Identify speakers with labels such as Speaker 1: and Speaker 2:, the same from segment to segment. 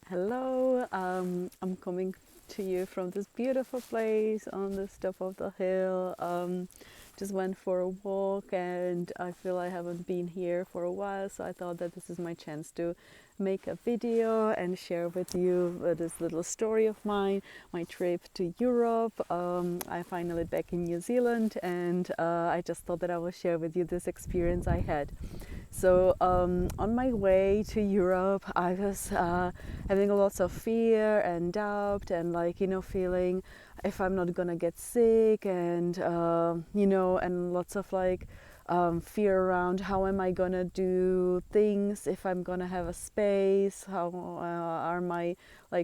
Speaker 1: Hello, I'm coming to you from this beautiful place on the top of the hill. Just went for a walk and I feel I haven't been here for a while, so I thought that this is my chance to make a video and share with you this little story of mine, my trip to Europe. I finally back in New Zealand and I just thought that I will share with you this experience I had. So on my way to Europe, I was having lots of fear and doubt, and feeling if I'm not gonna get sick, and and lots of fear around how am I gonna do things, if I'm gonna have a space, how are my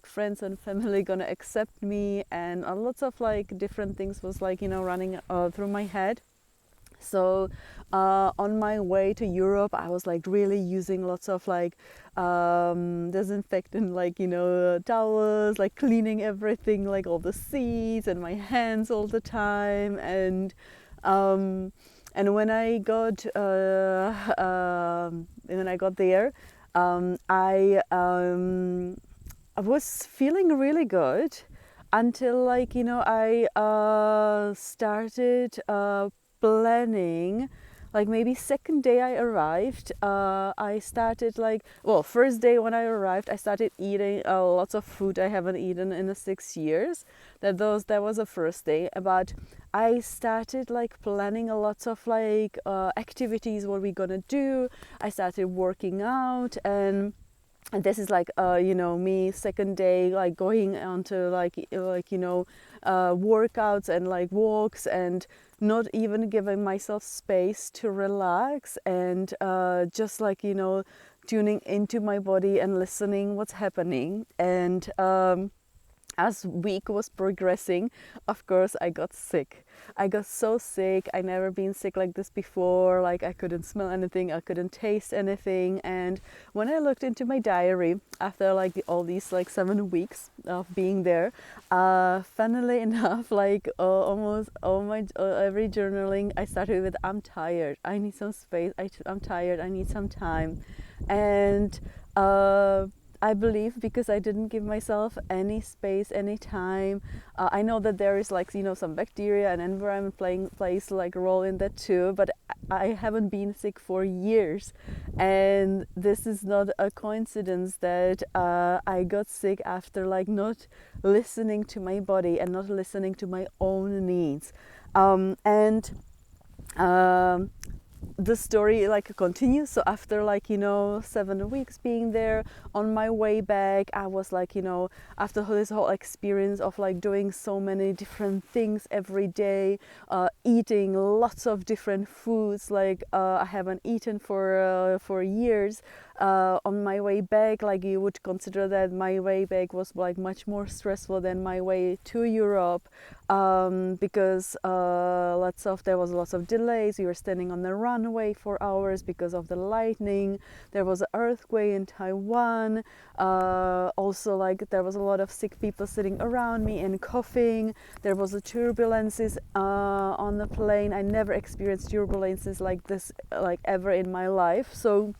Speaker 1: friends and family gonna accept me, and lots of different things was running through my head. So on my way to Europe, I was really using lots of disinfectant, towels, cleaning everything, all the seats and my hands all the time. And when I got there, I was feeling really good until I started planning. Maybe second day I arrived, I started first day when I arrived, I started eating lots of food I haven't eaten in the 6 years. That was the first day, but I started planning a lots of activities what we gonna do. I started working out, and this is me second day going on to workouts and walks, and not even giving myself space to relax, and just tuning into my body and listening what's happening. And as week was progressing, of course I got sick. I got so sick. I never been sick like this before. I couldn't smell anything, I couldn't taste anything. And when I looked into my diary after all these 7 weeks of being there, funnily enough, almost all my every journaling I started with I'm tired, I need some space, I'm tired, I need some time. And I believe because I didn't give myself any space, any time. I know that there is some bacteria and environment plays a role in that too, but I haven't been sick for years, and this is not a coincidence that I got sick after not listening to my body and not listening to my own needs. And the story continues. So after 7 weeks being there, on my way back, I was after this whole experience of doing so many different things every day, eating lots of different foods I haven't eaten for years. On my way back, you would consider that my way back was much more stressful than my way to Europe, because there was lots of delays. We were standing on the runway for hours because of the lightning. There was an earthquake in Taiwan. Also, there was a lot of sick people sitting around me and coughing. There was a turbulences on the plane. I never experienced turbulences like this ever in my life. So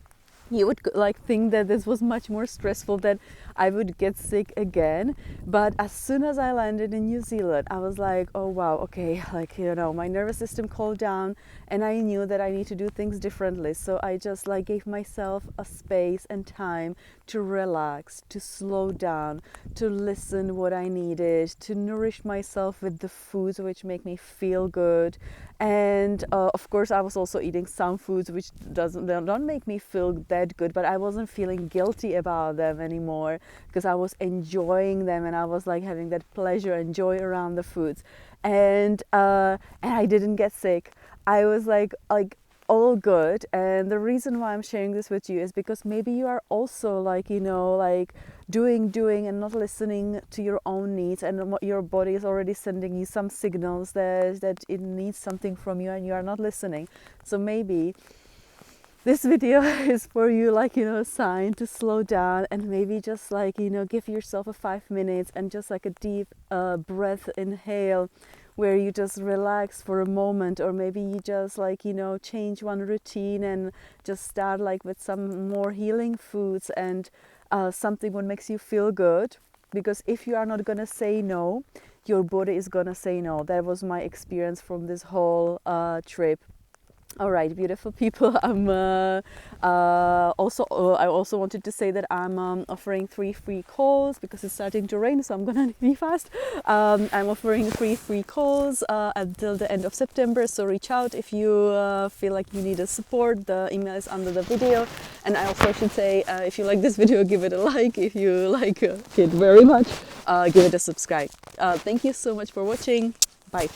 Speaker 1: you would think that this was much more stressful, that I would get sick again. But as soon as I landed in New Zealand, I was oh wow, okay, my nervous system calmed down, and I knew that I need to do things differently. So I just gave myself a space and time to relax, to slow down, to listen what I needed, to nourish myself with the foods which make me feel good. And of course I was also eating some foods which don't make me feel that good, but I wasn't feeling guilty about them anymore because I was enjoying them, and I was having that pleasure and joy around the foods. And I didn't get sick. I was all good. And the reason why I'm sharing this with you is because maybe you are also doing and not listening to your own needs, and what your body is already sending you some signals that it needs something from you, and you are not listening. So maybe this video is for you, a sign to slow down, and maybe just give yourself a 5 minutes and just a deep breath inhale, where you just relax for a moment. Or maybe you just change one routine and just start with some more healing foods, and something what makes you feel good, because if you are not gonna say no, your body is gonna say no. That was my experience from this whole trip. All right, beautiful people. I also wanted to say that I'm offering 3 free calls because it's starting to rain, so I'm gonna be fast. I'm offering 3 free calls until the end of September. So reach out if you feel like you need a support. The email is under the video. And I also should say, if you like this video, give it a like. If you like it very much, give it a subscribe. Thank you so much for watching. Bye.